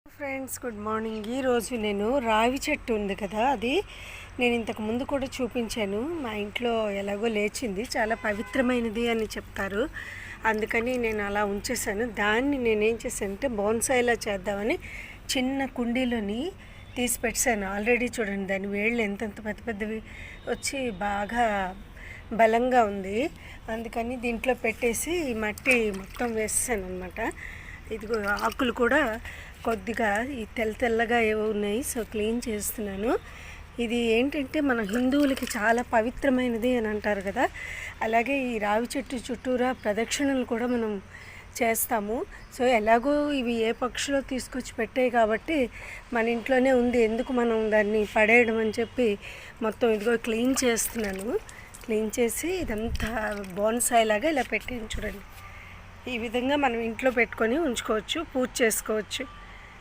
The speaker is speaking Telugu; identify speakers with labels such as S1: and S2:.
S1: Friends good morning. ఈరోజు నేను రావి చెట్టు ఉంది కదా, అది నేను ఇంతకు ముందు కూడా చూపించాను. మా ఇంట్లో ఎలాగో లేచింది, చాలా పవిత్రమైనది అని చెప్తారు. అందుకని నేను అలా ఉంచేసాను. దాన్ని నేనేం చేశానంటే బోన్సాయిలా చేద్దామని చిన్న కుండీలోని తీసి పెట్టాను. ఆల్రెడీ చూడండి దాని వేళ్ళు ఎంతెంత పెద్ద పెద్దవి వచ్చి బాగా బలంగా ఉంది. అందుకని దీంట్లో పెట్టేసి ఈ మట్టి మొత్తం వేసాను అనమాట. ఇదిగో ఆకులు కూడా కొద్దిగా ఈ తెల్లగా ఏవో ఉన్నాయి, సో క్లీన్ చేస్తున్నాను. ఇది ఏంటంటే మన హిందువులకి చాలా పవిత్రమైనది అని అంటారు కదా, అలాగే ఈ రావి చెట్టు చుట్టూరా ప్రదక్షిణలు కూడా మనం చేస్తాము. సో ఎలాగో ఇవి ఏ పక్షులో తీసుకొచ్చి పెట్టాయి కాబట్టి మన ఇంట్లోనే ఉంది, ఎందుకు మనం దాన్ని పడేయడం అని చెప్పి మొత్తం ఇదిగో క్లీన్ చేస్తున్నాను. క్లీన్ చేసి ఇదంతా బోన్సాయి లాగా ఇలా పెట్టాను చూడండి. ఈ విధంగా మనం ఇంట్లో పెట్టుకొని ఉంచుకోవచ్చు, పూజ చేసుకోవచ్చు.